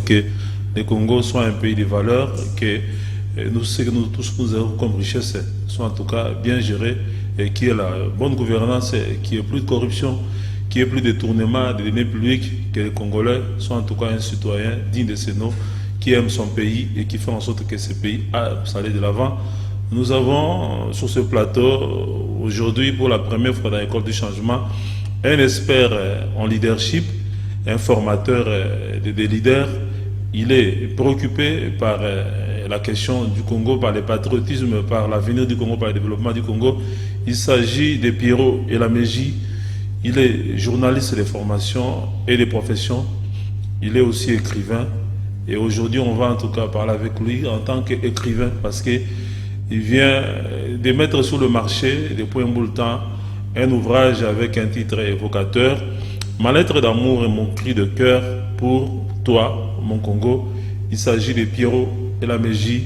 que le Congo soit un pays de valeurs, que ce que nous tous nous avons comme richesse soit en tout cas bien géré et qu'il y ait la bonne gouvernance, qu'il n'y ait plus de corruption, qu'il n'y ait plus de détournement des deniers publics, que les Congolais soient en tout cas un citoyen digne de ses noms, qui aime son pays et qui fait en sorte que ce pays aille de l'avant. Nous avons sur ce plateau aujourd'hui pour la première fois dans l'école du changement un expert en leadership, un formateur des leaders. Il est préoccupé par la question du Congo, par le patriotisme, par l'avenir du Congo, par le développement du Congo. Il s'agit de Pierrot Elameji. Il est journaliste de formation et de profession. Il est aussi écrivain. Et aujourd'hui, on va en tout cas parler avec lui en tant qu'écrivain parce qu'il vient de mettre sur le marché, depuis un bout de temps, un ouvrage avec un titre évocateur, Ma lettre d'amour et mon cri de cœur pour toi, mon Congo. Il s'agit de Pierrot Elameji.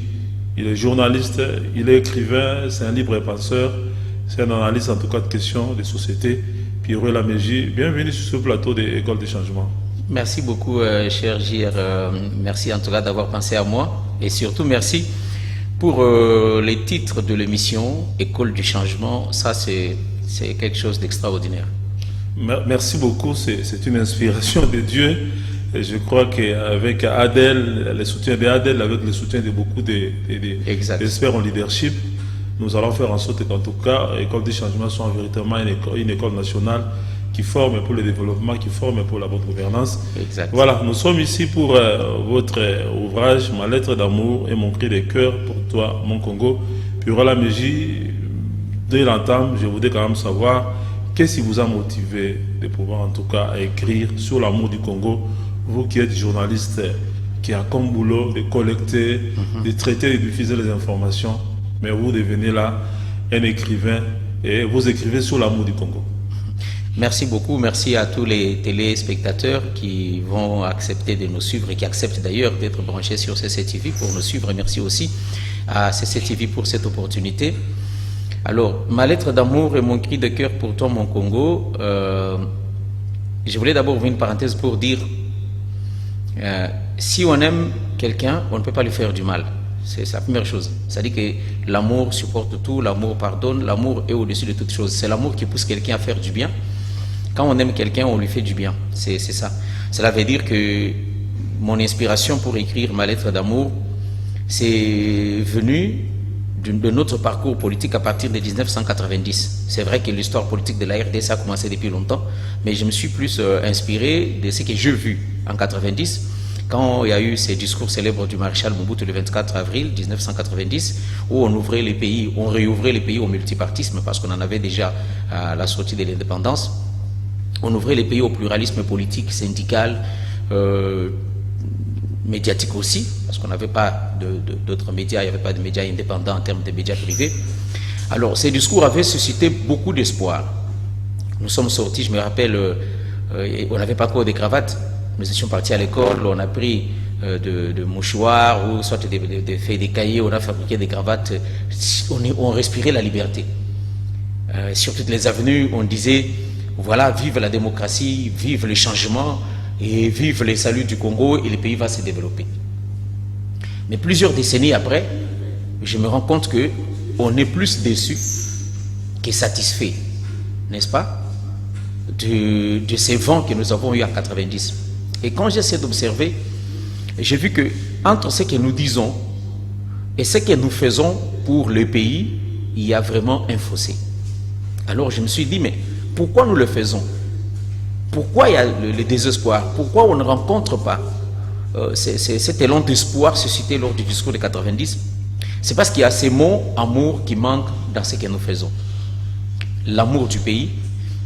Il est journaliste, il est écrivain, c'est un libre penseur, c'est un analyste en tout cas de questions de société. Pierrot Elameji, bienvenue sur ce plateau de l'École du Changement. Merci beaucoup, cher JR. Merci en tout cas d'avoir pensé à moi. Et surtout, merci pour les titres de l'émission École du Changement. Ça, c'est quelque chose d'extraordinaire. Merci beaucoup. C'est une inspiration de Dieu. Et je crois qu'avec Adèle, le soutien d'Adèle, avec le soutien de beaucoup d'experts en leadership, nous allons faire en sorte qu'en tout cas, l'École du Changement soit véritablement une école nationale qui forme pour le développement, qui forme pour la bonne gouvernance. Exact. Voilà, nous sommes ici pour votre ouvrage, Ma lettre d'amour et mon cri de cœur pour toi, mon Congo. Pierrot Elameji, dès l'entame, je voudrais quand même savoir qu'est-ce qui vous a motivé de pouvoir en tout cas écrire sur l'amour du Congo, vous qui êtes journaliste, qui a comme boulot de collecter, de traiter et de diffuser les informations, mais vous devenez là un écrivain et vous écrivez sur l'amour du Congo. Merci beaucoup, merci à tous les téléspectateurs qui vont accepter de nous suivre et qui acceptent d'ailleurs d'être branchés sur CCTV pour nous suivre. Et merci aussi à CCTV pour cette opportunité. Alors, ma lettre d'amour et mon cri de cœur pour toi, mon Congo. Je voulais d'abord ouvrir une parenthèse pour dire si on aime quelqu'un, on ne peut pas lui faire du mal. C'est la première chose. C'est-à-dire que l'amour supporte tout, l'amour pardonne, l'amour est au-dessus de toute chose. C'est l'amour qui pousse quelqu'un à faire du bien. Quand on aime quelqu'un, on lui fait du bien. C'est ça. Cela veut dire que mon inspiration pour écrire ma lettre d'amour, c'est venu de notre parcours politique à partir de 1990. C'est vrai que l'histoire politique de la RDC a commencé depuis longtemps, mais je me suis plus inspiré de ce que j'ai vu en 90, quand il y a eu ces discours célèbres du maréchal Mobutu le 24 avril 1990, où on ouvrait les pays, on réouvrait les pays au multipartisme, parce qu'on en avait déjà à la sortie de l'indépendance. On ouvrait les pays au pluralisme politique, syndical, médiatique aussi, parce qu'on n'avait pas d'autres médias, il n'y avait pas de médias indépendants en termes de médias privés. Alors, ces discours avaient suscité beaucoup d'espoir. Nous sommes sortis, je me rappelle, on n'avait pas encore de cravates. Nous étions partis à l'école, on a pris de mouchoirs ou soit des cahiers, on a fabriqué des cravates. On respirait la liberté. Sur toutes les avenues, on disait, voilà, vive la démocratie, vive le changement, et vive les saluts du Congo et le pays va se développer. Mais plusieurs décennies après, je me rends compte qu'on est plus déçu que satisfait, n'est-ce pas, de ces vents que nous avons eus en 90. Et quand j'essaie d'observer, j'ai vu que entre ce que nous disons et ce que nous faisons pour le pays, il y a vraiment un fossé. Alors je me suis dit, mais pourquoi nous le faisons? Pourquoi il y a le désespoir? Pourquoi on ne rencontre pas cet élan d'espoir suscité lors du discours de 90? C'est parce qu'il y a ces mots amour qui manquent dans ce que nous faisons. L'amour du pays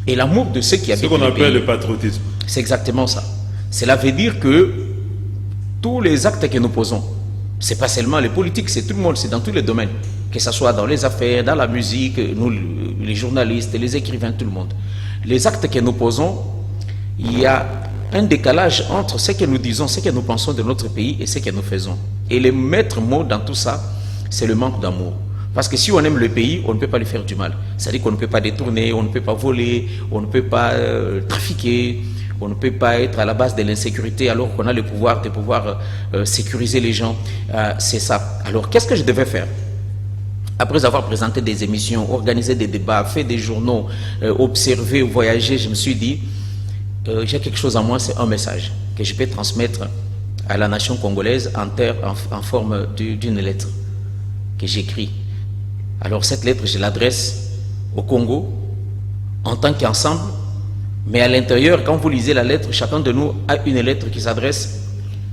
et l'amour de ceux qui habitent le pays. Ce qu'on appelle le patriotisme. C'est exactement ça. Cela veut dire que tous les actes que nous posons, c'est pas seulement les politiques, c'est tout le monde, c'est dans tous les domaines. Que ce soit dans les affaires, dans la musique, nous, les journalistes, les écrivains, tout le monde. Les actes que nous posons, il y a un décalage entre ce que nous disons, ce que nous pensons de notre pays et ce que nous faisons. Et le maître mot dans tout ça, c'est le manque d'amour. Parce que si on aime le pays, on ne peut pas lui faire du mal. C'est-à-dire qu'on ne peut pas détourner, on ne peut pas voler, on ne peut pas trafiquer, On ne peut pas être à la base de l'insécurité alors qu'on a le pouvoir de pouvoir sécuriser les gens. C'est ça. Alors, qu'est-ce que je devais faire? Après avoir présenté des émissions, organisé des débats, fait des journaux, observé, voyagé, je me suis dit, j'ai quelque chose en moi, c'est un message que je peux transmettre à la nation congolaise en forme d'une lettre que j'écris. Alors cette lettre, je l'adresse au Congo en tant qu'ensemble, mais à l'intérieur, quand vous lisez la lettre, chacun de nous a une lettre qui s'adresse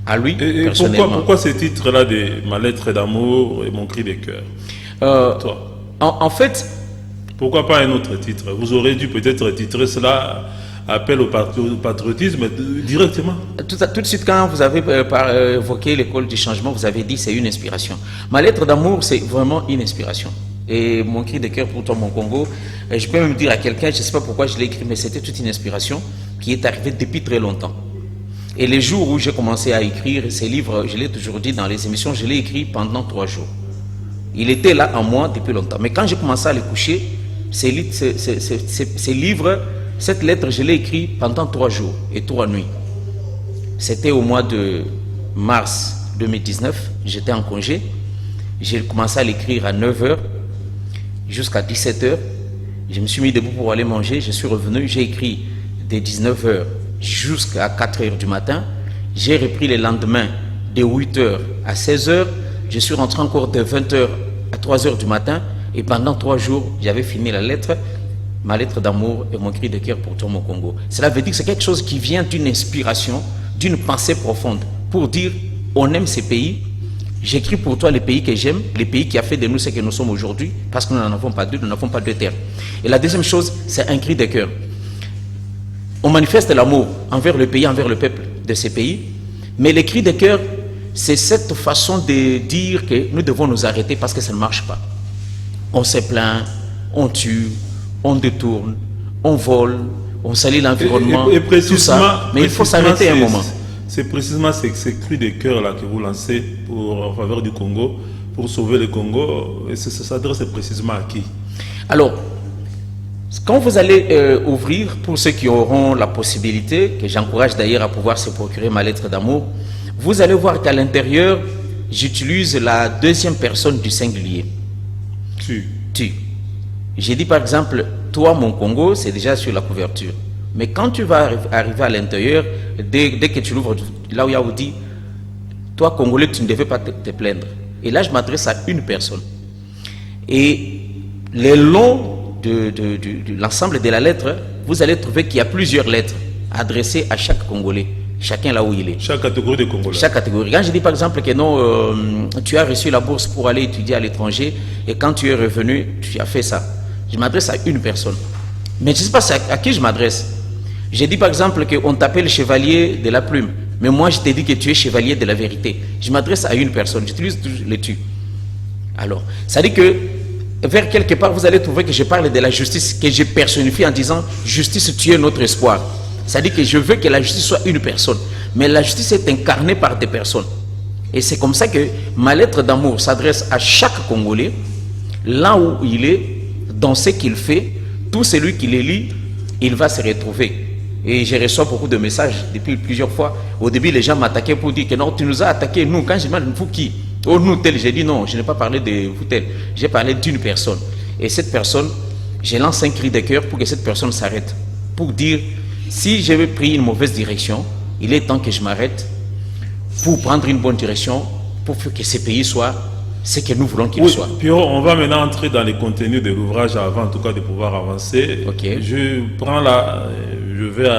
à lui personnellement. Pourquoi ce titre-là de Ma lettre d'amour et mon cri de cœur? Toi. En fait... Pourquoi pas un autre titre? Vous aurez dû peut-être titrer cela Appel au patriotisme directement. Tout de suite, quand vous avez évoqué l'école du changement, vous avez dit c'est une inspiration. Ma lettre d'amour, c'est vraiment une inspiration. Et mon cri de cœur pour toi, mon Congo, je peux même dire à quelqu'un, je ne sais pas pourquoi je l'ai écrit, mais c'était toute une inspiration qui est arrivée depuis très longtemps. Et les jours où j'ai commencé à écrire ces livres, je l'ai toujours dit dans les émissions, je l'ai écrit pendant 3 jours. Il était là en moi depuis longtemps. Mais quand j'ai commencé à les coucher, ces livres, cette lettre, je l'ai écrite pendant 3 jours et 3 nuits. C'était au mois de mars 2019. J'étais en congé. J'ai commencé à l'écrire à 9 h jusqu'à 17 h. Je me suis mis debout pour aller manger. Je suis revenu. J'ai écrit de 19 h jusqu'à 4 h du matin. J'ai repris le lendemain de 8 h à 16 h. Je suis rentré encore de 20 h à 3 h du matin. Et pendant 3 jours, j'avais fini la lettre. Ma lettre d'amour et mon cri de cœur pour tout mon Congo. Cela veut dire que c'est quelque chose qui vient d'une inspiration, d'une pensée profonde, pour dire on aime ces pays. J'écris pour toi les pays que j'aime, les pays qui a fait de nous ce que nous sommes aujourd'hui, parce que nous n'en avons pas deux, nous n'avons pas deux terres. Et la deuxième chose, c'est un cri de cœur. On manifeste l'amour envers le pays, envers le peuple de ces pays, mais le cri de cœur, c'est cette façon de dire que nous devons nous arrêter parce que ça ne marche pas. On se plaint, on tue, on détourne, on vole, on salit l'environnement, tout ça, mais il faut s'arrêter un moment. C'est précisément ces cris de cœur là que vous lancez en faveur du Congo, pour sauver le Congo, et ça s'adresse précisément à qui? Alors, quand vous allez ouvrir, pour ceux qui auront la possibilité, que j'encourage d'ailleurs à pouvoir se procurer ma lettre d'amour, vous allez voir qu'à l'intérieur, j'utilise la deuxième personne du singulier. Tu. J'ai dit par exemple, toi mon Congo, c'est déjà sur la couverture. Mais quand tu vas arriver à l'intérieur, dès que tu l'ouvres, là où il y a où dit, toi Congolais, tu ne devais pas te plaindre. Et là, je m'adresse à une personne. Et le long de l'ensemble de la lettre, vous allez trouver qu'il y a plusieurs lettres adressées à chaque Congolais. Chacun là où il est. Chaque catégorie de Congolais. Chaque catégorie. Quand je dis par exemple que non, tu as reçu la bourse pour aller étudier à l'étranger et quand tu es revenu, tu as fait ça. Je m'adresse à une personne. Mais je ne sais pas à qui je m'adresse. J'ai dit par exemple qu'on t'appelle chevalier de la plume. Mais moi je t'ai dit que tu es chevalier de la vérité. Je m'adresse à une personne. J'utilise le tu. Alors, ça dit que vers quelque part vous allez trouver que je parle de la justice, que je personnifie en disant justice, tu es notre espoir. C'est-à-dire que je veux que la justice soit une personne. Mais la justice est incarnée par des personnes. Et c'est comme ça que ma lettre d'amour s'adresse à chaque Congolais, là où il est, dans ce qu'il fait. Tout celui qui les lit, il va se retrouver. Et je reçois beaucoup de messages depuis plusieurs fois. Au début, les gens m'attaquaient pour dire que non, tu nous as attaqué, nous. Quand je demande, vous qui? Oh, nous tel. J'ai dit non, je n'ai pas parlé de vous tel. J'ai parlé d'une personne. Et cette personne, je lance un cri de cœur pour que cette personne s'arrête. Pour dire, si j'avais pris une mauvaise direction, il est temps que je m'arrête pour prendre une bonne direction, pour que ces pays soient ce que nous voulons qu'ils soient. Puis on va maintenant entrer dans les contenus de l'ouvrage avant en tout cas de pouvoir avancer. Okay. Je vais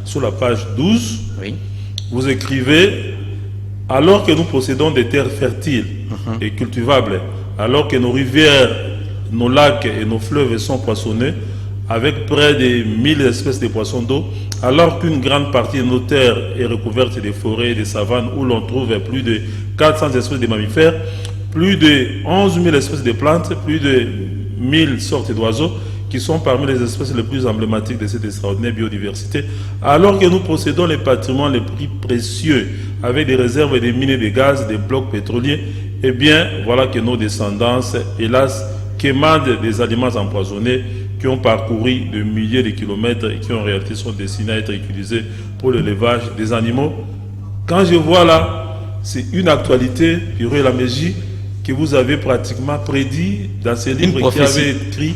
sur la page 12. Oui. Vous écrivez, alors que nous possédons des terres fertiles et cultivables, alors que nos rivières, nos lacs et nos fleuves sont poissonneux, avec près de 1000 espèces de poissons d'eau, alors qu'une grande partie de nos terres est recouverte de forêts et de savanes où l'on trouve plus de 400 espèces de mammifères, plus de 11 000 espèces de plantes, plus de 1000 sortes d'oiseaux qui sont parmi les espèces les plus emblématiques de cette extraordinaire biodiversité, alors que nous possédons les patrimoines les plus précieux avec des réserves et des mines de gaz, des blocs pétroliers, eh bien, voilà que nos descendants, hélas, quémandent des aliments empoisonnés qui ont parcouru de milliers de kilomètres et qui en réalité sont destinés à être utilisés pour l'élevage des animaux. Quand je vois là, c'est une actualité, Pierrot Laméji, que vous avez pratiquement prédit dans ces livres qui avaient écrit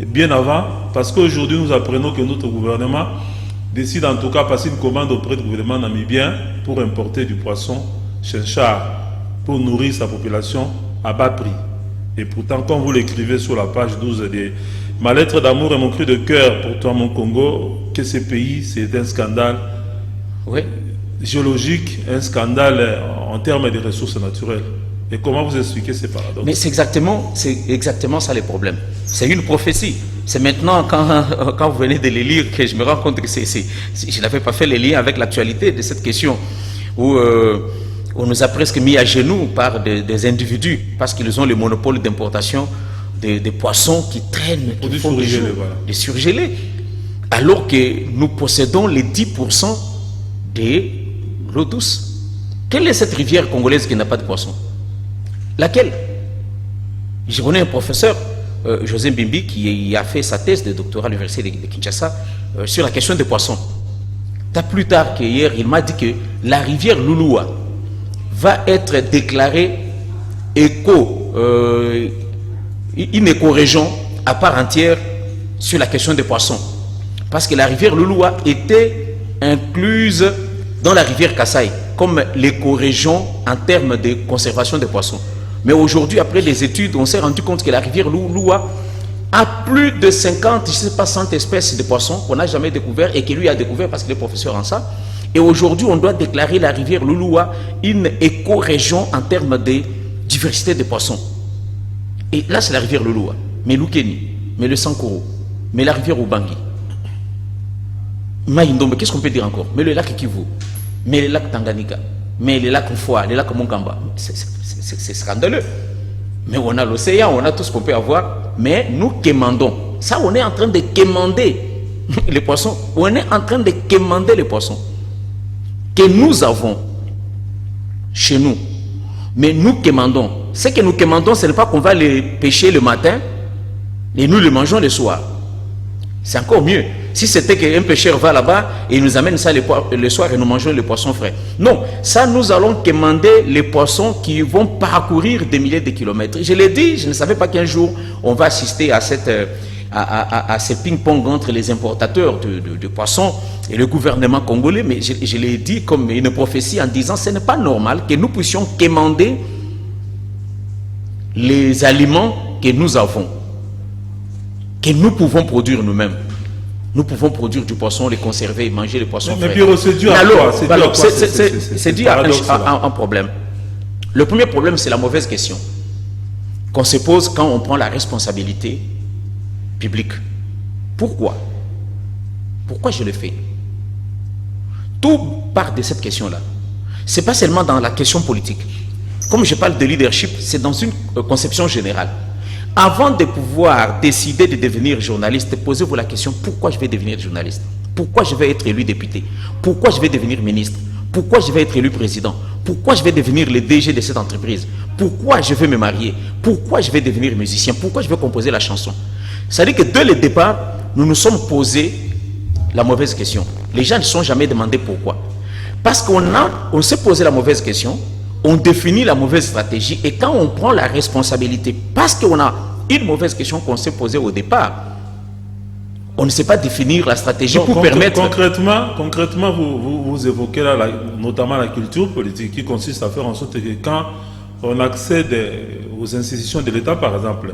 bien avant, parce qu'aujourd'hui nous apprenons que notre gouvernement décide en tout cas de passer une commande auprès du gouvernement namibien pour importer du poisson chinchard pour nourrir sa population à bas prix. Et pourtant, comme vous l'écrivez sur la page 12 de ma lettre d'amour et mon cri de cœur pour toi, mon Congo, que ce pays, c'est un scandale géologique, un scandale en termes de ressources naturelles. Et comment vous expliquez ces paradoxes? Mais c'est exactement ça le problème. C'est une prophétie. C'est maintenant, quand vous venez de les lire, que je me rends compte que je n'avais pas fait les liens avec l'actualité de cette question, où on nous a presque mis à genoux par des individus, parce qu'ils ont le monopole d'importation des poissons qui traînent, qui font des surgelés. Alors que nous possédons les 10% de l'eau douce. Quelle est cette rivière congolaise qui n'a pas de poissons? Laquelle? Je connais un professeur, José Mbimbi, qui a fait sa thèse de doctorat à l'université de Kinshasa sur la question des poissons. Plus tard qu'hier, il m'a dit que la rivière Louloua va être déclarée une éco-région à part entière sur la question des poissons. Parce que la rivière Louloua était incluse dans la rivière Kasaï comme l'éco-région en termes de conservation des poissons. Mais aujourd'hui, après des études, on s'est rendu compte que la rivière Louloua a plus de 50, je ne sais pas, 100 espèces de poissons qu'on n'a jamais découvert et que lui a découvert parce qu'il est professeur en ça. Et aujourd'hui, on doit déclarer la rivière Louloua une éco-région en termes de diversité de poissons. Et là, c'est la rivière Louloua, mais Loukeni, mais le Sankoro, mais la rivière Ubangi, Maïndombe, qu'est-ce qu'on peut dire encore? Mais le lac Kivu, mais le lac Tanganyika, mais le lac Mfoa, le lac Monkamba. C'est scandaleux. Mais on a l'océan, on a tout ce qu'on peut avoir, mais nous quémandons. Ça, on est en train de quémander les poissons. On est en train de quémander les poissons que nous avons chez nous. Mais nous quémandons. Ce que nous quémandons, ce n'est pas qu'on va les pêcher le matin et nous les mangeons le soir. C'est encore mieux. Si c'était qu'un pêcheur va là-bas et il nous amène ça le soir et nous mangeons les poissons frais. Non, ça nous allons quémander les poissons qui vont parcourir des milliers de kilomètres. Je l'ai dit, je ne savais pas qu'un jour on va assister à ce ping-pong entre les importateurs de poissons et le gouvernement congolais, mais je l'ai dit comme une prophétie en disant ce n'est pas normal que nous puissions quémander les aliments que nous avons, que nous pouvons produire nous-mêmes. Nous pouvons produire du poisson, les conserver, manger les poissons frais. Mais Pierrot, c'est dû à quoi? C'est dû à un problème. Le premier problème, c'est la mauvaise question qu'on se pose quand on prend la responsabilité publique. Pourquoi? Pourquoi je le fais? Tout part de cette question-là. Ce n'est pas seulement dans la question politique. Comme je parle de leadership, c'est dans une conception générale. Avant de pouvoir décider de devenir journaliste, posez-vous la question, pourquoi je vais devenir journaliste? Pourquoi je vais être élu député? Pourquoi je vais devenir ministre? Pourquoi je vais être élu président? Pourquoi je vais devenir le DG de cette entreprise? Pourquoi je vais me marier? Pourquoi je vais devenir musicien? Pourquoi je vais composer la chanson? C'est-à-dire que dès le départ, nous nous sommes posé la mauvaise question. Les gens ne se sont jamais demandé pourquoi. Parce qu'on s'est posé la mauvaise question, on définit la mauvaise stratégie et quand on prend la responsabilité, parce qu'on a une mauvaise question qu'on s'est posée au départ, on ne sait pas définir la stratégie pour permettre... Concrètement, vous évoquez là, notamment la culture politique qui consiste à faire en sorte que quand on accède aux institutions de l'État, par exemple,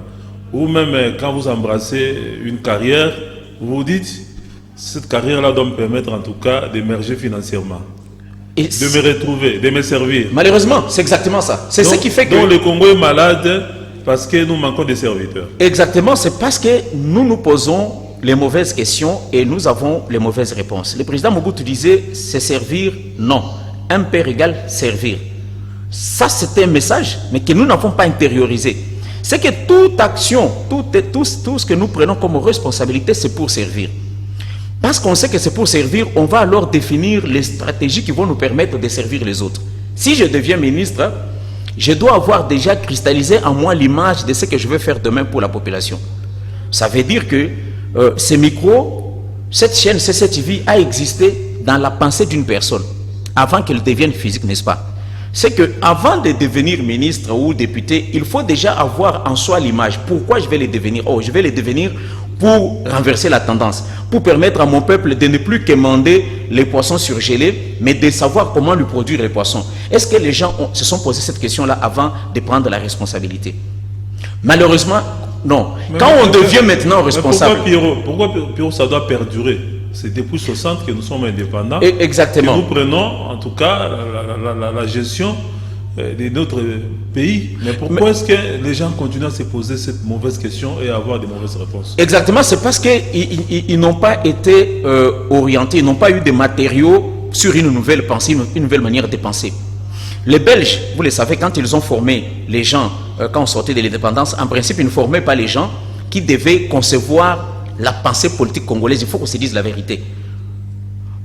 ou même quand vous embrassez une carrière, vous vous dites, cette carrière-là doit me permettre en tout cas d'émerger financièrement. Et de me retrouver, de me servir. Malheureusement, c'est exactement ça. C'est ce qui fait que... Donc le Congo est malade parce que nous manquons de serviteurs. Exactement, c'est parce que nous nous posons les mauvaises questions et nous avons les mauvaises réponses. Le président Mobutu disait, c'est servir, non. Un père égale servir. Ça, c'était un message, mais que nous n'avons pas intériorisé. C'est que toute action, tout ce que nous prenons comme responsabilité, c'est pour servir. Parce qu'on sait que c'est pour servir, on va alors définir les stratégies qui vont nous permettre de servir les autres. Si je deviens ministre, je dois avoir déjà cristallisé en moi l'image de ce que je veux faire demain pour la population. Ça veut dire que ces micros, cette chaîne CCTV a existé dans la pensée d'une personne avant qu'elle devienne physique, n'est-ce pas? C'est qu'avant de devenir ministre ou député, il faut déjà avoir en soi l'image. Pourquoi je vais les devenir? Oh, je vais les devenir pour renverser la tendance, pour permettre à mon peuple de ne plus quémander les poissons surgelés, mais de savoir comment lui produire les poissons. Est-ce que les gens se sont posé cette question-là avant de prendre la responsabilité? Malheureusement, non. Quand on devient maintenant responsable... Pourquoi Pierrot, ça doit perdurer? C'est depuis 60 que nous sommes indépendants. Exactement. Que nous prenons, en tout cas, la gestion de notre pays. Mais pourquoi est-ce que les gens continuent à se poser cette mauvaise question et à avoir des mauvaises réponses? Exactement, c'est parce qu'ils n'ont pas été orientés, ils n'ont pas eu des matériaux sur une nouvelle pensée, une nouvelle manière de penser. Les Belges, vous le savez, quand ils ont formé les gens, quand on sortait de l'indépendance, en principe, ils ne formaient pas les gens qui devaient concevoir la pensée politique congolaise. Il faut qu'on se dise la vérité.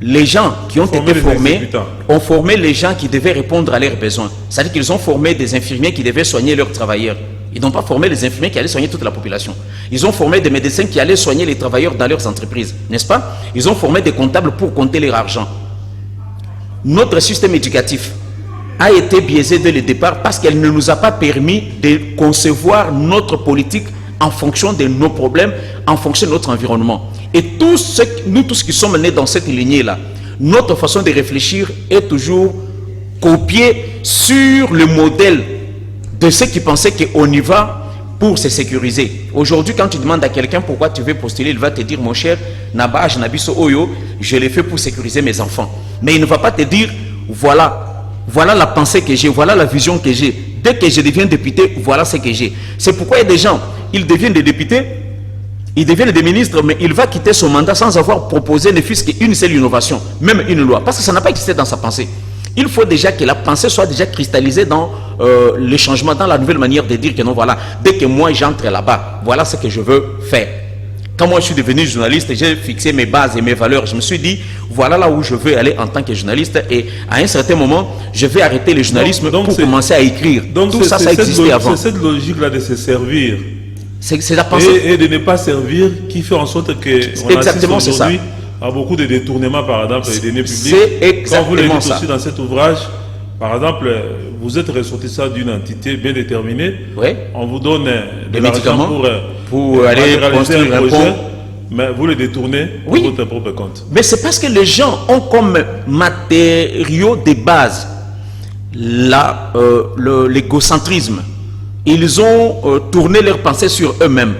Les gens qui ont été formés ont formé les gens qui devaient répondre à leurs besoins. C'est-à-dire qu'ils ont formé des infirmiers qui devaient soigner leurs travailleurs. Ils n'ont pas formé les infirmiers qui allaient soigner toute la population. Ils ont formé des médecins qui allaient soigner les travailleurs dans leurs entreprises, n'est-ce pas? Ils ont formé des comptables pour compter leur argent. Notre système éducatif a été biaisé dès le départ parce qu'elle ne nous a pas permis de concevoir notre politique en fonction de nos problèmes, en fonction de notre environnement. Et nous tous qui sommes nés dans cette lignée-là, notre façon de réfléchir est toujours copiée sur le modèle de ceux qui pensaient qu'on y va pour se sécuriser. Aujourd'hui, quand tu demandes à quelqu'un pourquoi tu veux postuler, il va te dire, mon cher, Nabaj, Nabiso Oyo, je l'ai fait pour sécuriser mes enfants. Mais il ne va pas te dire, voilà la pensée que j'ai, voilà la vision que j'ai. Dès que je deviens député, voilà ce que j'ai. C'est pourquoi il y a des gens, ils deviennent des députés, ils deviennent des ministres, mais il va quitter son mandat sans avoir proposé ne fût-ce qu'une seule innovation, même une loi, parce que ça n'a pas existé dans sa pensée. Il faut déjà que la pensée soit déjà cristallisée dans les changements, dans la nouvelle manière de dire que non, voilà, dès que moi j'entre là-bas, voilà ce que je veux faire. Quand moi je suis devenu journaliste, j'ai fixé mes bases et mes valeurs. Je me suis dit, voilà là où je veux aller en tant que journaliste. Et à un certain moment, je vais arrêter le journalisme pour commencer à écrire. Donc tout ça, ça existait avant. C'est cette logique-là de se servir. C'est la pensée. Et de ne pas servir qui fait en sorte qu'on assiste aujourd'hui à beaucoup de détournements, par exemple, des deniers publics. C'est exactement Quand vous le dites ça. aussi dans cet ouvrage, par exemple, vous êtes ressortissant d'une entité bien déterminée. Oui. On vous donne des médicaments pour aller construire un projet, mais vous le détournez pour oui. votre propre compte. Mais c'est parce que les gens ont comme matériaux de base l'égocentrisme. Ils ont tourné leur pensée sur eux-mêmes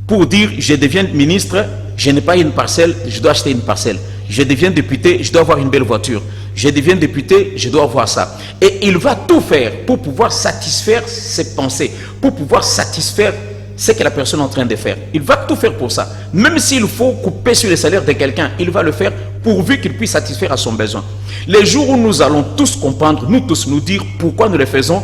pour dire, je deviens ministre, je n'ai pas une parcelle, je dois acheter une parcelle. Je deviens député, je dois avoir une belle voiture. Je deviens député, je dois avoir ça. Et il va tout faire pour pouvoir satisfaire ses pensées, pour pouvoir satisfaire ce que la personne est en train de faire. Il va tout faire pour ça. Même s'il faut couper sur le salaire de quelqu'un, il va le faire pourvu qu'il puisse satisfaire à son besoin. Les jours où nous allons tous comprendre, nous tous nous dire pourquoi nous les faisons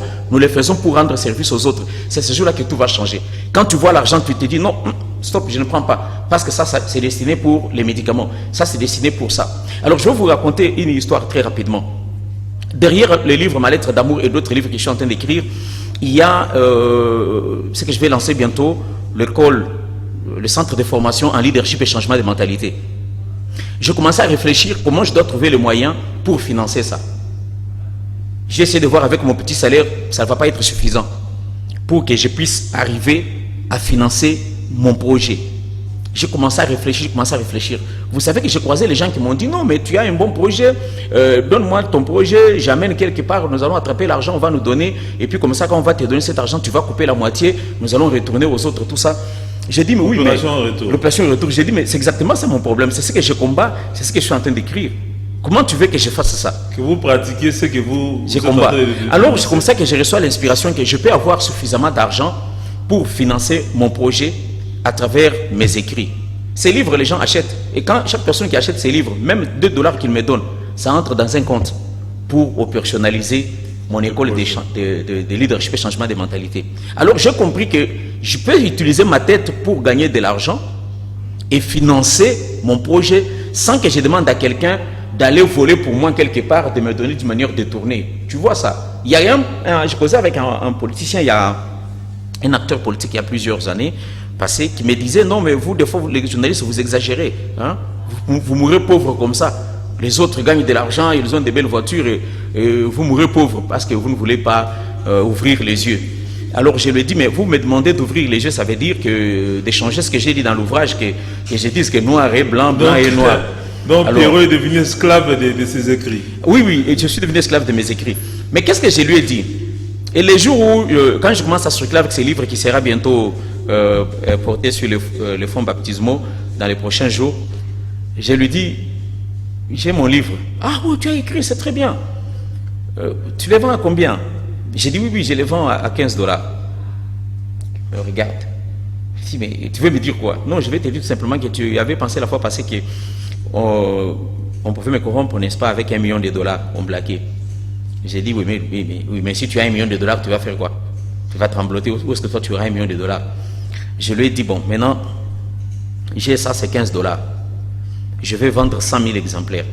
pour rendre service aux autres. C'est ce jour-là que tout va changer. Quand tu vois l'argent, tu te dis non, stop, je ne prends pas. Parce que ça c'est destiné pour les médicaments. Ça, c'est destiné pour ça. Alors, je vais vous raconter une histoire très rapidement. Derrière les livres, Ma lettre d'amour et d'autres livres que je suis en train d'écrire, il y a ce que je vais lancer bientôt, l'école, le centre de formation en leadership et changement de mentalité. Je commençais à réfléchir comment je dois trouver le moyen pour financer ça. J'ai essayé de voir avec mon petit salaire, ça ne va pas être suffisant pour que je puisse arriver à financer mon projet. J'ai commencé à réfléchir, Vous savez que j'ai croisé les gens qui m'ont dit non, mais tu as un bon projet, donne-moi ton projet, j'amène quelque part, nous allons attraper l'argent, on va nous donner, et puis comme ça, quand on va te donner cet argent, tu vas couper la moitié, nous allons retourner aux autres, tout ça. J'ai dit, mais oui, mais l'opération retour. J'ai dit, mais c'est exactement ça mon problème, c'est ce que je combats, c'est ce que je suis en train d'écrire. Comment tu veux que je fasse ça? Que vous pratiquiez ce que vous combat. Alors, c'est comme ça que je reçois l'inspiration que je peux avoir suffisamment d'argent pour financer mon projet à travers mes écrits. Ces livres, les gens achètent. Et quand chaque personne qui achète ces livres, même $2 qu'ils me donnent, ça entre dans un compte pour opérationnaliser mon école de leadership et changement de mentalité. Alors, j'ai compris que je peux utiliser ma tête pour gagner de l'argent et financer mon projet sans que je demande à quelqu'un d'aller voler pour moi quelque part, de me donner d'une manière détournée. Tu vois ça? Je causais avec un politicien, il y a un acteur politique il y a plusieurs années, passé qui me disaient, non, mais vous, des fois, les journalistes, vous exagérez. Hein? Vous mourrez pauvre comme ça. Les autres gagnent de l'argent, ils ont des belles voitures, et vous mourrez pauvre parce que vous ne voulez pas ouvrir les yeux. Alors je lui ai dit, mais vous me demandez d'ouvrir les yeux, ça veut dire que d'échanger ce que j'ai dit dans l'ouvrage, que je dise que noir et blanc, blanc et noir. Donc Pierrot est devenu esclave de ses écrits. Oui, oui, et je suis devenu esclave de mes écrits. Mais qu'est-ce que je lui ai dit? Et les jours où, quand je commence à circuler avec ce livre qui sera bientôt porté sur les fonds baptismaux dans les prochains jours, je lui dis, j'ai mon livre. Ah oui, tu as écrit, c'est très bien. Tu les vends à combien? J'ai dit oui, oui, je les vends à 15 $. Regarde. Je dis, mais tu veux me dire quoi? Non, je vais te dire tout simplement que tu avais pensé la fois passée que on pouvait me corrompre, n'est-ce pas, avec $1 million, on blaguait. J'ai dit oui, mais si tu as $1 million, tu vas faire quoi? Tu vas trembloter. Où est-ce que toi tu auras $1 million? Je lui ai dit, bon, maintenant, j'ai ça, c'est 15 $. Je vais vendre 100 000 exemplaires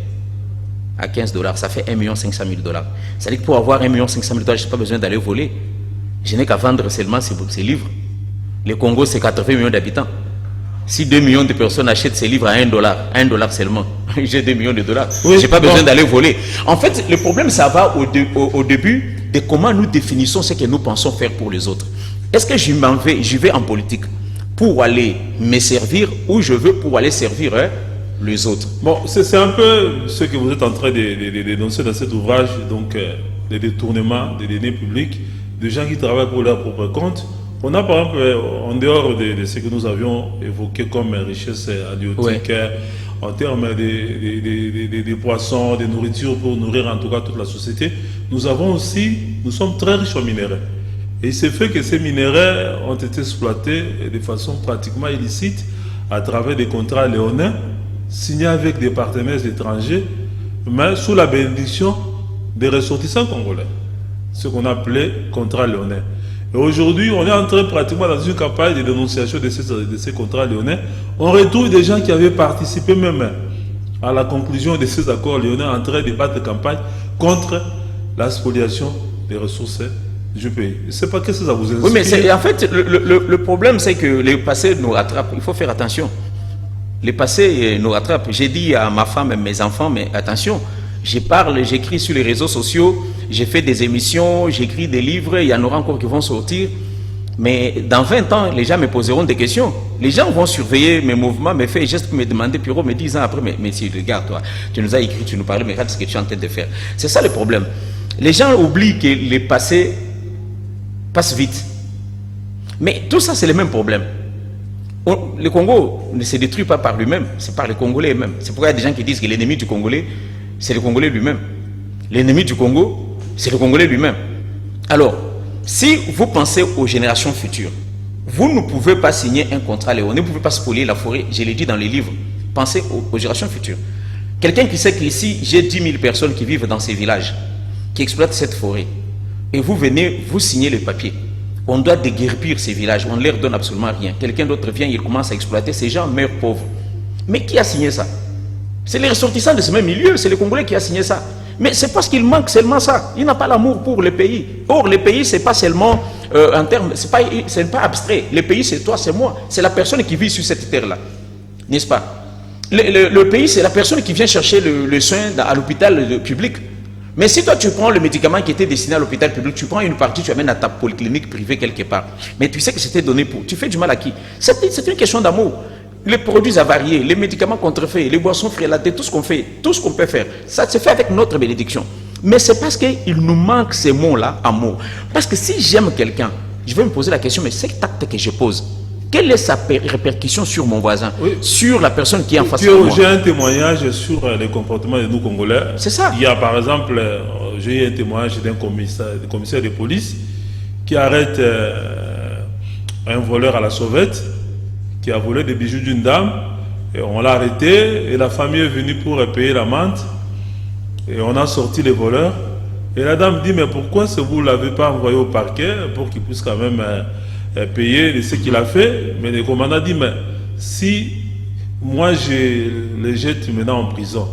à 15 $. Ça fait 1 500 000 $. C'est-à-dire que pour avoir 1 500 000 $, je n'ai pas besoin d'aller voler. Je n'ai qu'à vendre seulement ces livres. Le Congo, c'est 80 millions d'habitants. Si 2 millions de personnes achètent ces livres à $1 seulement, j'ai 2 millions de $. Oui, je n'ai pas besoin d'aller voler. En fait, le problème, ça va au début de comment nous définissons ce que nous pensons faire pour les autres. Est-ce que j'y vais en politique pour aller me servir ou je veux pour aller servir les autres? Bon, c'est un peu ce que vous êtes en train de dénoncer dans cet ouvrage, donc les détournements des deniers publics, de gens qui travaillent pour leur propre compte. On a par exemple, en dehors de ce que nous avions évoqué comme richesse halieutique, en termes des poissons, des nourritures pour nourrir en tout cas toute la société, nous sommes très riches en minéraux. Et il s'est fait que ces minéraux ont été exploités de façon pratiquement illicite à travers des contrats léonins signés avec des partenaires étrangers, mais sous la bénédiction des ressortissants congolais, ce qu'on appelait contrats léonins. Et aujourd'hui, on est en train pratiquement dans une campagne de dénonciation de ces contrats léonins. On retrouve des gens qui avaient participé même à la conclusion de ces accords léonins en train de battre campagne contre la spoliation des ressources du pays. Je ne sais pas qu'est-ce que ça vous inspire. Oui, mais en fait, le problème, c'est que le passé nous rattrape. Il faut faire attention. Le passé nous rattrape. J'ai dit à ma femme et mes enfants, mais attention, je parle, j'écris sur les réseaux sociaux, j'ai fait des émissions, j'écris des livres, il y en aura encore qui vont sortir. Mais dans 20 ans, les gens me poseront des questions. Les gens vont surveiller mes mouvements, mes faits et gestes pour me demander, Pierrot, mais 10 ans après, mais si, regarde toi, tu nous as écrit, tu nous parlais, mais regarde ce que tu es en train de faire. C'est ça le problème. Les gens oublient que le passé passe vite. Mais tout ça, c'est le même problème. Le Congo ne se détruit pas par lui-même, c'est par les Congolais eux-mêmes. C'est pourquoi il y a des gens qui disent que l'ennemi du Congolais, c'est le Congolais lui-même. L'ennemi du Congo, c'est le Congolais lui-même. Alors, si vous pensez aux générations futures, vous ne pouvez pas signer un contrat léon, ne pouvez pas spolier la forêt, je l'ai dit dans les livres. Pensez aux générations futures. Quelqu'un qui sait qu'ici, j'ai 10 000 personnes qui vivent dans ces villages, qui exploitent cette forêt, et vous venez, vous signez le papier. On doit déguerpir ces villages, on ne leur donne absolument rien. Quelqu'un d'autre vient, il commence à exploiter, ces gens meurent pauvres. Mais qui a signé ça? C'est les ressortissants de ce même milieu, c'est le Congolais qui a signé ça. Mais c'est parce qu'il manque seulement ça. Il n'a pas l'amour pour le pays. Or, le pays, c'est pas seulement en termes, c'est pas abstrait. Le pays, c'est toi, c'est moi. C'est la personne qui vit sur cette terre-là. N'est-ce pas? Le pays, c'est la personne qui vient chercher le soin à l'hôpital public. Mais si toi, tu prends le médicament qui était destiné à l'hôpital public, tu prends une partie, tu amènes à ta polyclinique privée quelque part. Mais tu sais que c'était donné pour. Tu fais du mal à qui? C'est une question d'amour. Les produits avariés, les médicaments contrefaits, les boissons frélatées, tout ce qu'on fait, tout ce qu'on peut faire, ça se fait avec notre bénédiction. Mais c'est parce qu'il nous manque ces mots-là, amour. Parce que si j'aime quelqu'un, je vais me poser la question, mais cet acte que je pose, quelle est sa répercussion sur mon voisin, sur la personne qui est en face de moi? J'ai un témoignage sur les comportements de nous Congolais. C'est ça. Il y a par exemple, j'ai eu un témoignage d'un commissaire de police qui arrête un voleur à la sauvette, qui a volé des bijoux d'une dame, et on l'a arrêté, et la famille est venue pour payer l'amende, et on a sorti les voleurs, et la dame dit, mais pourquoi vous ne l'avez pas envoyé au parquet, pour qu'il puisse quand même payer de ce qu'il a fait? Mais le commandant dit, mais si moi je les jette maintenant en prison,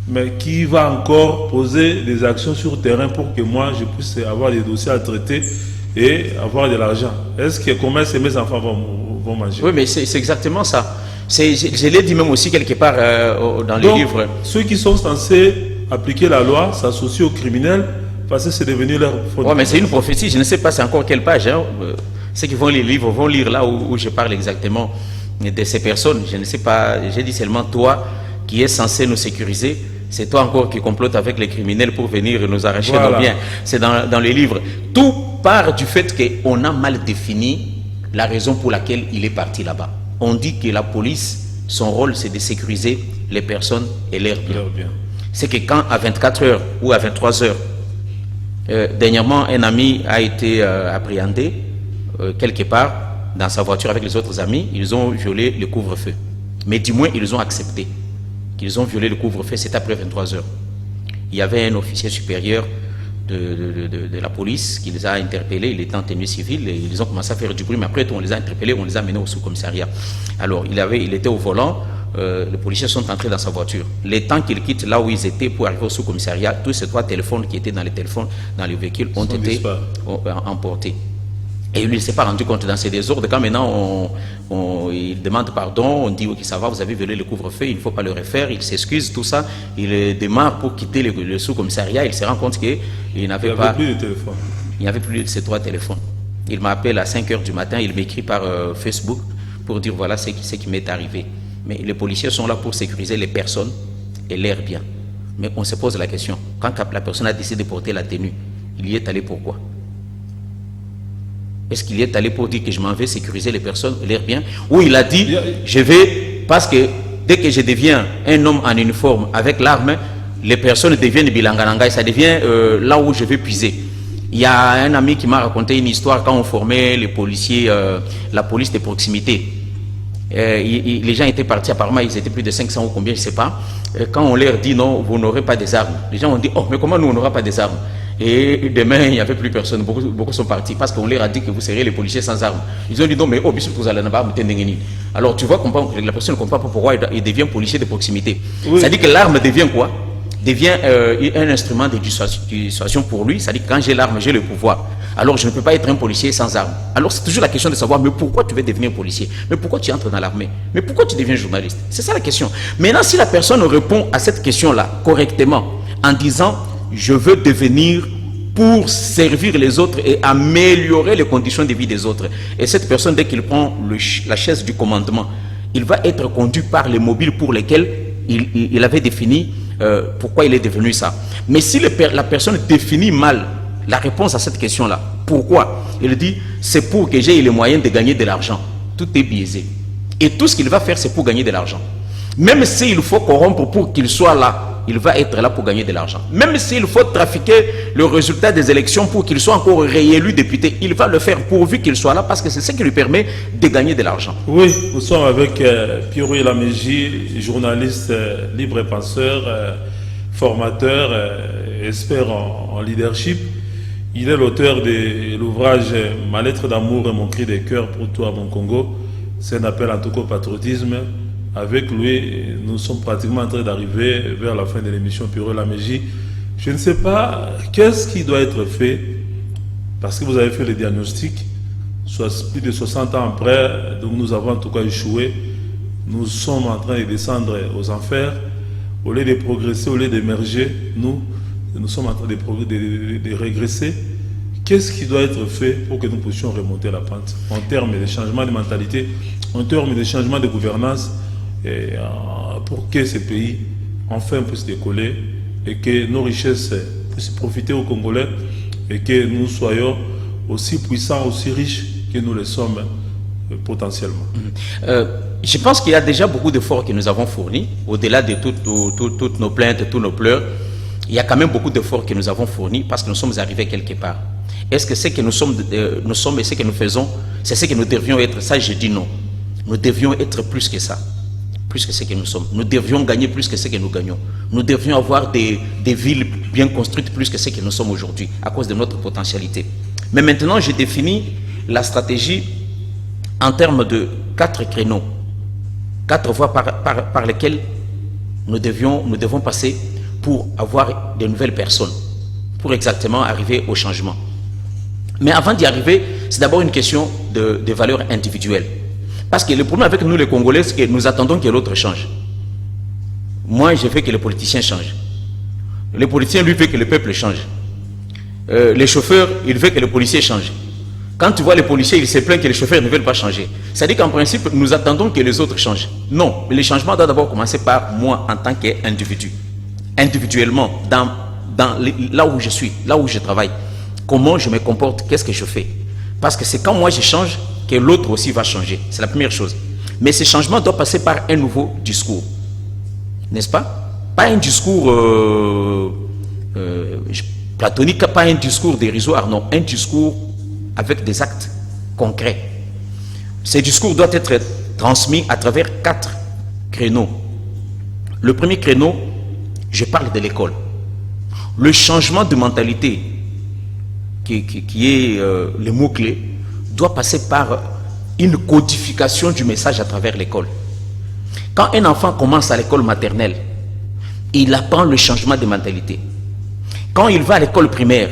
mais qui va encore poser des actions sur terrain pour que moi je puisse avoir des dossiers à traiter et avoir de l'argent? Est-ce que comment est-ce que mes enfants vont vont manger. Oui, mais c'est exactement ça. Je l'ai dit même aussi quelque part dans les livres. Ceux qui sont censés appliquer la loi s'associent aux criminels parce que c'est devenu leur faute. Oui, mais c'est une prophétie. Je ne sais pas c'est encore quelle page. Hein. Ceux qui vont lire les livres vont lire là où je parle exactement de ces personnes. Je ne sais pas. J'ai dit seulement toi qui es censé nous sécuriser. C'est toi encore qui complote avec les criminels pour venir nous arracher nos biens. C'est dans les livres. Tout part du fait qu'on a mal défini la raison pour laquelle il est parti là-bas. On dit que la police, son rôle, c'est de sécuriser les personnes et leurs biens. C'est que quand à 24 heures ou à 23 heures, dernièrement, un ami a été appréhendé quelque part dans sa voiture avec les autres amis, ils ont violé le couvre-feu. Mais du moins, ils ont accepté qu'ils ont violé le couvre-feu, c'est après 23 heures. Il y avait un officier supérieur de la police qui les a interpellés, il était en tenue civile, et ils ont commencé à faire du bruit, mais après on les a interpellés, on les a menés au sous-commissariat. Alors il était au volant, les policiers sont entrés dans sa voiture. Le temps qu'ils quittent là où ils étaient pour arriver au sous-commissariat, tous ces 3 téléphones qui étaient dans les téléphones, dans les véhicules, ont été emportés. Et il ne s'est pas rendu compte dans ces désordres. Quand maintenant il demande pardon, on dit ok ça va, vous avez violé le couvre-feu, il ne faut pas le refaire, il s'excuse, tout ça. Il démarre pour quitter le sous-commissariat, il se rend compte qu'il n'avait pas... plus de téléphone. Il n'y avait plus de ces 3 téléphones. Il m'appelle à 5 h du matin, il m'écrit par Facebook pour dire voilà ce qui m'est arrivé. Mais les policiers sont là pour sécuriser les personnes et leurs biens. Mais on se pose la question, quand la personne a décidé de porter la tenue, il y est allé pourquoi? Est-ce qu'il y est allé pour dire que je m'en vais sécuriser les personnes et leurs biens? Ou il a dit, je vais, parce que dès que je deviens un homme en uniforme avec l'arme, les personnes deviennent bilangananga et ça devient là où je vais puiser. Il y a un ami qui m'a raconté une histoire quand on formait les policiers, la police de proximité. Les gens étaient partis, apparemment ils étaient plus de 500 ou combien, je ne sais pas. Quand on leur dit non, vous n'aurez pas des armes, les gens ont dit, oh mais comment nous on n'aura pas des armes? Et demain, il n'y avait plus personne. Beaucoup sont partis parce qu'on leur a dit que vous seriez les policiers sans armes. Ils ont dit non, mais oh, vous allez n'avoir pas. Alors tu vois, la personne ne comprend pas pourquoi il devient policier de proximité. Oui. Ça dit que l'arme devient quoi? Devient un instrument de dissuasion pour lui. Ça dit que quand j'ai l'arme, j'ai le pouvoir. Alors je ne peux pas être un policier sans arme. Alors c'est toujours la question de savoir, mais pourquoi tu veux devenir policier? Mais pourquoi tu entres dans l'armée? Mais pourquoi tu deviens journaliste? C'est ça la question. Maintenant, si la personne répond à cette question-là correctement, en disant je veux devenir pour servir les autres et améliorer les conditions de vie des autres. Et cette personne, dès qu'il prend la chaise du commandement, il va être conduit par les mobiles pour lesquels il avait défini pourquoi il est devenu ça. Mais si la personne définit mal la réponse à cette question-là, pourquoi? Il dit, c'est pour que j'ai les moyens de gagner de l'argent. Tout est biaisé. Et tout ce qu'il va faire, c'est pour gagner de l'argent. Même s'il faut corrompre pour qu'il soit là, il va être là pour gagner de l'argent. Même s'il faut trafiquer le résultat des élections pour qu'il soit encore réélu député, il va le faire pourvu qu'il soit là parce que c'est ce qui lui permet de gagner de l'argent. Oui, nous sommes avec Pierrot Elameji, journaliste libre et penseur, formateur, expert en leadership. Il est l'auteur de l'ouvrage « Ma lettre d'amour et mon cri de cœur pour toi, mon Congo ». C'est un appel en tout cas au patriotisme. Avec lui, nous sommes pratiquement en train d'arriver vers la fin de l'émission Pierrot Elameji. Je ne sais pas qu'est-ce qui doit être fait, parce que vous avez fait le diagnostic, plus de 60 ans après, donc nous avons en tout cas échoué. Nous sommes en train de descendre aux enfers. Au lieu de progresser, au lieu d'émerger, nous sommes en train de régresser. Qu'est-ce qui doit être fait pour que nous puissions remonter la pente en termes de changement de mentalité, en termes de changement de gouvernance, et pour que ce pays enfin puisse décoller et que nos richesses puissent profiter aux Congolais et que nous soyons aussi puissants, aussi riches que nous le sommes potentiellement. Je pense qu'il y a déjà beaucoup d'efforts que nous avons fournis, au-delà de toutes nos plaintes, tous nos pleurs. Il y a quand même beaucoup d'efforts que nous avons fournis parce que nous sommes arrivés quelque part. Est-ce que ce que nous sommes et ce que nous faisons, c'est ce que nous devions être? Ça, je dis non. Nous devions être plus que ça. Plus que ce que nous sommes. Nous devions gagner plus que ce que nous gagnons. Nous devions avoir des villes bien construites plus que ce que nous sommes aujourd'hui, à cause de notre potentialité. Mais maintenant, je définis la stratégie en termes de 4 créneaux, 4 voies par lesquelles nous devons passer pour avoir de nouvelles personnes, pour exactement arriver au changement. Mais avant d'y arriver, c'est d'abord une question de valeurs individuelles. Parce que le problème avec nous les Congolais, c'est que nous attendons que l'autre change. Moi, je veux que les politiciens changent. Les politiciens, lui, veut que le peuple change. Les chauffeurs, il veut que les policiers changent. Quand tu vois les policiers, ils se plaignent que les chauffeurs ne veulent pas changer. C'est-à-dire qu'en principe, nous attendons que les autres changent. Non, mais le changement doit d'abord commencer par moi en tant qu'individu. Individuellement, là où je suis, là où je travaille. Comment je me comporte, qu'est-ce que je fais? Parce que c'est quand moi je change que l'autre aussi va changer. C'est la première chose. Mais ce changement doit passer par un nouveau discours. N'est-ce pas? Pas un discours platonique, pas un discours dérisoire, non. Un discours avec des actes concrets. Ce discours doit être transmis à travers 4 créneaux. Le premier créneau, je parle de l'école. Le changement de mentalité, qui est le mot-clé, doit passer par une codification du message à travers l'école. Quand un enfant commence à l'école maternelle, il apprend le changement de mentalité. Quand il va à l'école primaire,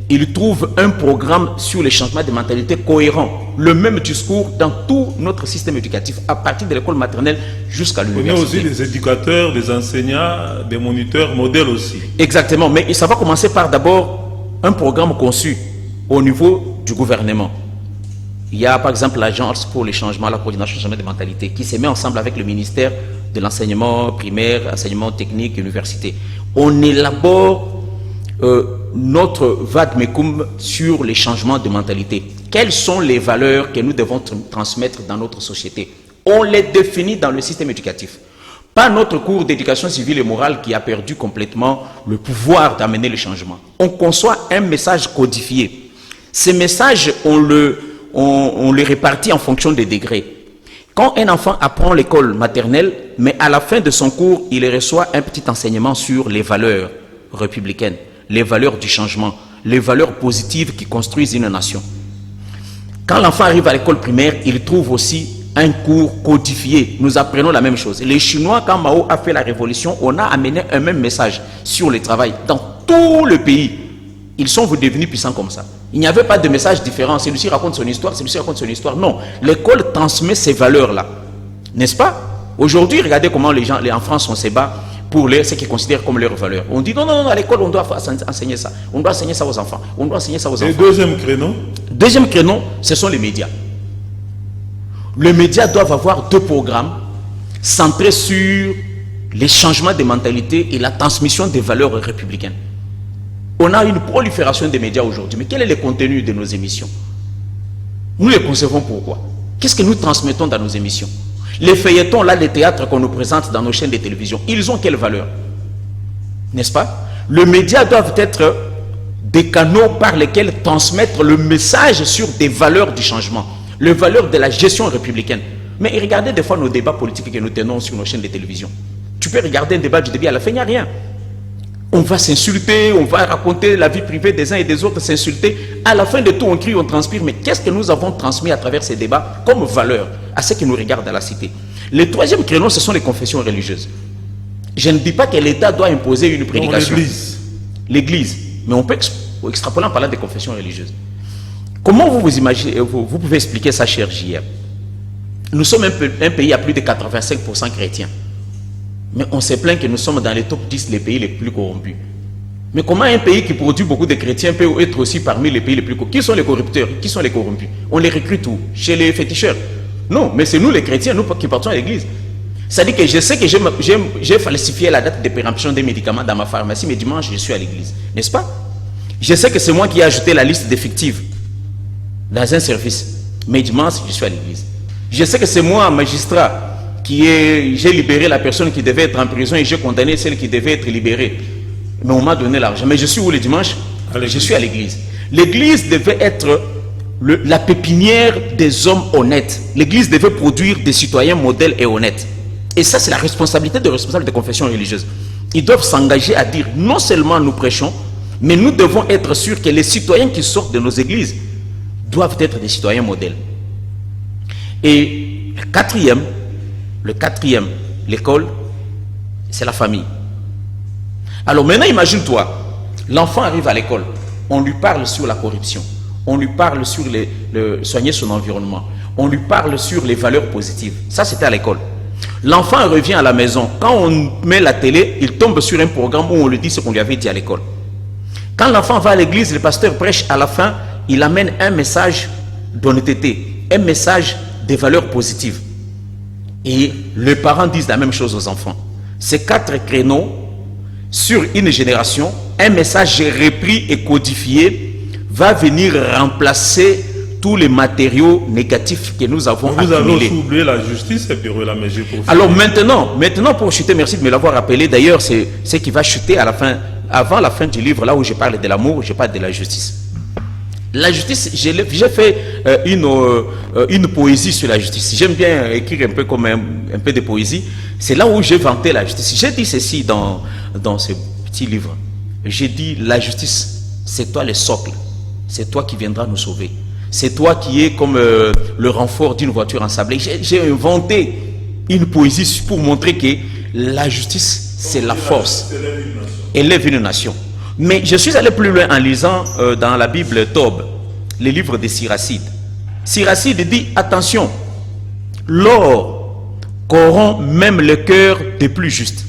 il trouve un programme sur le changement de mentalité cohérent, le même discours dans tout notre système éducatif, à partir de l'école maternelle jusqu'à l'université. On a aussi des éducateurs, des enseignants, des moniteurs, modèles aussi. Exactement, mais ça va commencer par d'abord un programme conçu au niveau du gouvernement. Il y a par exemple l'agence pour le changement, la coordination du changement de mentalité, qui se met ensemble avec le ministère de l'enseignement primaire, enseignement technique, université. On élabore notre vademecum sur les changements de mentalité. Quelles sont les valeurs que nous devons transmettre dans notre société? On les définit dans le système éducatif. Pas notre cours d'éducation civile et morale qui a perdu complètement le pouvoir d'amener le changement. On conçoit un message codifié. Ces messages, on les répartit en fonction des degrés. Quand un enfant apprend l'école maternelle, mais à la fin de son cours, il reçoit un petit enseignement sur les valeurs républicaines, les valeurs du changement, les valeurs positives qui construisent une nation. Quand l'enfant arrive à l'école primaire, il trouve aussi un cours codifié. Nous apprenons la même chose. Les Chinois, quand Mao a fait la révolution, on a amené un même message sur le travail dans tout le pays. Ils sont devenus puissants comme ça. Il n'y avait pas de message différent. Celui-ci raconte son histoire, celui-ci raconte son histoire. Non, l'école transmet ces valeurs-là. N'est-ce pas? Aujourd'hui, regardez comment les gens en France, on se bat pour ce qu'ils considèrent comme leurs valeurs. On dit non, à l'école, on doit enseigner ça. On doit enseigner ça aux enfants. On doit enseigner ça aux enfants. Et deuxième créneau? Deuxième créneau, ce sont les médias. Les médias doivent avoir 2 programmes centrés sur les changements de mentalité et la transmission des valeurs républicaines. On a une prolifération des médias aujourd'hui. Mais quel est le contenu de nos émissions? Nous les concevons pourquoi? Qu'est-ce que nous transmettons dans nos émissions? Les feuilletons, là, les théâtres qu'on nous présente dans nos chaînes de télévision, ils ont quelle valeur? N'est-ce pas? Les médias doivent être des canaux par lesquels transmettre le message sur des valeurs du changement, les valeurs de la gestion républicaine. Mais regardez des fois nos débats politiques que nous tenons sur nos chaînes de télévision. Tu peux regarder un débat du début à la fin, il n'y a rien. On va s'insulter, on va raconter la vie privée des uns et des autres, s'insulter. À la fin de tout, on crie, on transpire. Mais qu'est-ce que nous avons transmis à travers ces débats comme valeur à ceux qui nous regardent à la cité? Le troisième créneau, ce sont les confessions religieuses. Je ne dis pas que l'État doit imposer une prédication. L'Église. Mais on peut extrapoler en parlant des confessions religieuses. Comment vous imaginez, vous pouvez expliquer ça, cher JR? Nous sommes un pays à plus de 85% chrétiens. Mais on se plaint que nous sommes dans les top 10 des pays les plus corrompus. Mais comment un pays qui produit beaucoup de chrétiens peut être aussi parmi les pays les plus corrompus? Qui sont les corrupteurs? Qui sont les corrompus? On les recrute où? Chez les féticheurs? Non, mais c'est nous les chrétiens, nous qui partons à l'église. C'est-à-dire que je sais que j'ai falsifié la date de péremption des médicaments dans ma pharmacie, mais dimanche, je suis à l'église. N'est-ce pas? Je sais que c'est moi qui ai ajouté la liste d'effectifs dans un service, mais dimanche, je suis à l'église. Je sais que c'est moi, magistrat, j'ai libéré la personne qui devait être en prison et j'ai condamné celle qui devait être libérée. Mais on m'a donné l'argent. Mais je suis où le dimanche? Je suis à l'église. L'église devait être la pépinière des hommes honnêtes. L'église devait produire des citoyens modèles et honnêtes. Et ça, c'est la responsabilité des responsables des confessions religieuses. Ils doivent s'engager à dire, non seulement nous prêchons, mais nous devons être sûrs que les citoyens qui sortent de nos églises doivent être des citoyens modèles. Et le quatrième, l'école, c'est la famille. Alors maintenant, imagine-toi, l'enfant arrive à l'école, on lui parle sur la corruption, on lui parle sur soigner son environnement, on lui parle sur les valeurs positives. Ça, c'était à l'école. L'enfant revient à la maison. Quand on met la télé, il tombe sur un programme où on lui dit ce qu'on lui avait dit à l'école. Quand l'enfant va à l'église, le pasteur prêche, à la fin, il amène un message d'honnêteté, un message des valeurs positives. Et les parents disent la même chose aux enfants. Ces 4 créneaux, sur une génération, un message repris et codifié va venir remplacer tous les matériaux négatifs que nous avons accumulés. Vous avez aussi oublié la justice et puis la magie pour finir. Alors maintenant pour chuter, merci de me l'avoir rappelé. D'ailleurs, c'est ce qui va chuter à la fin, avant la fin du livre, là où je parle de l'amour, je parle de la justice. La justice, j'ai fait une poésie sur la justice. J'aime bien écrire un peu comme un peu de poésie. C'est là où j'ai vanté la justice. J'ai dit ceci dans ce petit livre. J'ai dit, la justice, c'est toi le socle. C'est toi qui viendras nous sauver. C'est toi qui es comme le renfort d'une voiture ensablée. J'ai inventé une poésie pour montrer que la justice, c'est la force. Élève une nation. Mais je suis allé plus loin en lisant dans la Bible Tob, les livres de Siracide. Siracide dit, attention, l'or corrompt même le cœur des plus justes.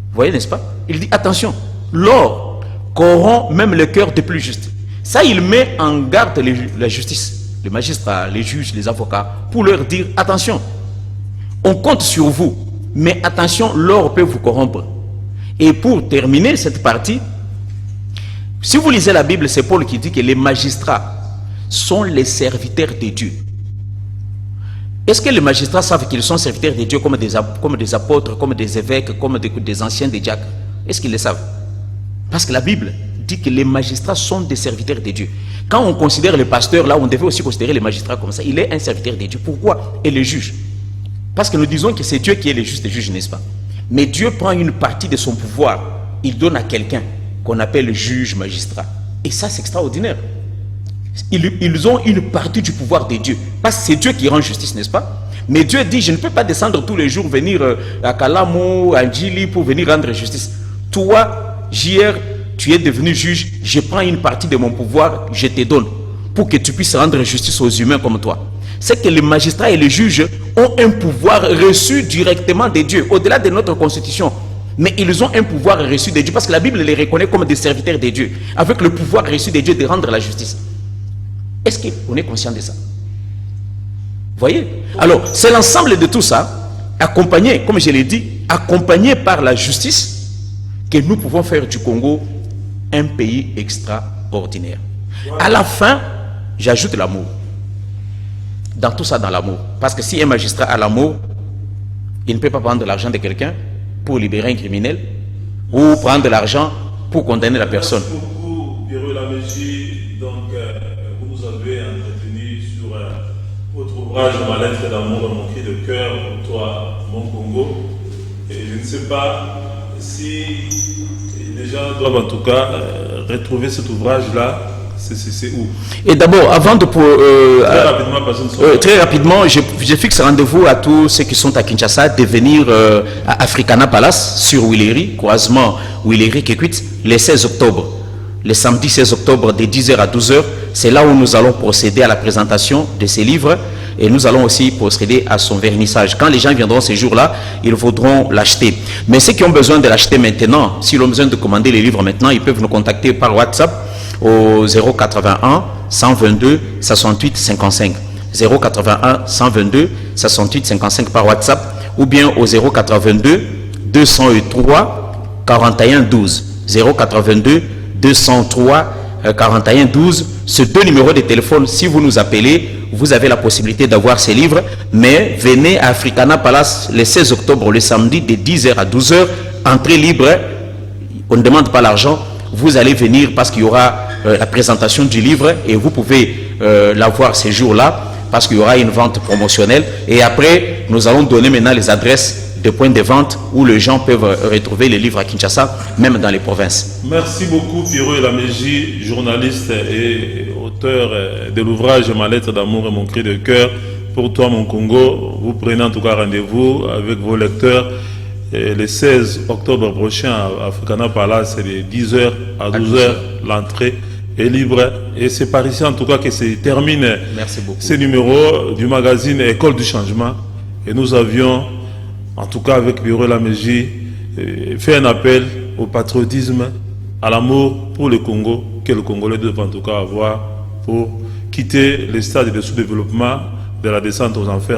Vous voyez, n'est-ce pas? Il dit, attention, l'or corrompt même le cœur des plus justes. Ça, il met en garde la justice, les magistrats, les juges, les avocats, pour leur dire, attention, on compte sur vous, mais attention, l'or peut vous corrompre. Et pour terminer cette partie, si vous lisez la Bible, c'est Paul qui dit que les magistrats sont les serviteurs de Dieu. Est-ce que les magistrats savent qu'ils sont serviteurs de Dieu comme des apôtres, comme des évêques, comme des anciens, des diacres? Est-ce qu'ils le savent? Parce que la Bible dit que les magistrats sont des serviteurs de Dieu. Quand on considère le pasteur, là, on devait aussi considérer les magistrats comme ça. Il est un serviteur de Dieu. Pourquoi? Et le juge. Parce que nous disons que c'est Dieu qui est le juste juge, n'est-ce pas? Mais Dieu prend une partie de son pouvoir. Il donne à quelqu'un qu'on appelle juge, magistrat. Et ça, c'est extraordinaire. Ils ont une partie du pouvoir de Dieu. Parce que c'est Dieu qui rend justice, n'est-ce pas? Mais Dieu dit, je ne peux pas descendre tous les jours, venir à Kalamo, à Djili, pour venir rendre justice. Toi, JR, tu es devenu juge, je prends une partie de mon pouvoir, je te donne, pour que tu puisses rendre justice aux humains comme toi. C'est que les magistrats et les juges ont un pouvoir reçu directement de Dieu, au-delà de notre constitution. Mais ils ont un pouvoir reçu de Dieu, parce que la Bible les reconnaît comme des serviteurs de Dieu, avec le pouvoir reçu de Dieu de rendre la justice. Est-ce qu'on est conscient de ça? Vous voyez? Alors, c'est l'ensemble de tout ça, accompagné, comme je l'ai dit, accompagné par la justice, que nous pouvons faire du Congo un pays extraordinaire. À la fin, j'ajoute l'amour. Dans tout ça, dans l'amour. Parce que si un magistrat a l'amour, il ne peut pas prendre l'argent de quelqu'un pour libérer un criminel ou prendre l'argent pour condamner la personne. Merci beaucoup, Pierrot Laméji. Donc, vous nous avez entretenu sur votre ouvrage Ma lettre d'amour et mon cri de cœur pour toi, mon Congo. Et je ne sais pas si les gens doivent en tout cas retrouver cet ouvrage-là. C'est où? Et d'abord, avant de... très rapidement, parce que très rapidement, je fixe rendez-vous à tous ceux qui sont à Kinshasa de venir à Africana Palace sur Willery, croisement Willery-Kekwit, le 16 octobre. Le samedi 16 octobre de 10h à 12h, c'est là où nous allons procéder à la présentation de ces livres et nous allons aussi procéder à son vernissage. Quand les gens viendront ces jours-là, ils voudront l'acheter. Mais ceux qui ont besoin de l'acheter maintenant, s'ils ont besoin de commander les livres maintenant, ils peuvent nous contacter par WhatsApp au 081 122 68 55. 081 122 68 55 par WhatsApp ou bien au 082 203 41 12. 082 203 41 12. Ces deux numéros de téléphone, si vous nous appelez, vous avez la possibilité d'avoir ces livres. Mais venez à Africana Palace le 16 octobre, le samedi, de 10h à 12h. Entrée libre, on ne demande pas l'argent. Vous allez venir parce qu'il y aura la présentation du livre et vous pouvez l'avoir ces jours-là parce qu'il y aura une vente promotionnelle. Et après, nous allons donner maintenant les adresses de points de vente où les gens peuvent retrouver les livres à Kinshasa, même dans les provinces. Merci beaucoup, Pierrot Laméji, journaliste et auteur de l'ouvrage Ma lettre d'amour et mon cri de cœur pour toi, mon Congo. Vous prenez en tout cas rendez-vous avec vos lecteurs le 16 octobre prochain à Africana Palace, c'est de 10h à 12h l'entrée et libre. Et c'est par ici en tout cas que se termine ce numéro du magazine École du Changement. Et nous avions, en tout cas avec Bureau Laméji, fait un appel au patriotisme, à l'amour pour le Congo, que le Congolais doit en tout cas avoir pour quitter les stades de sous-développement de la descente aux enfers.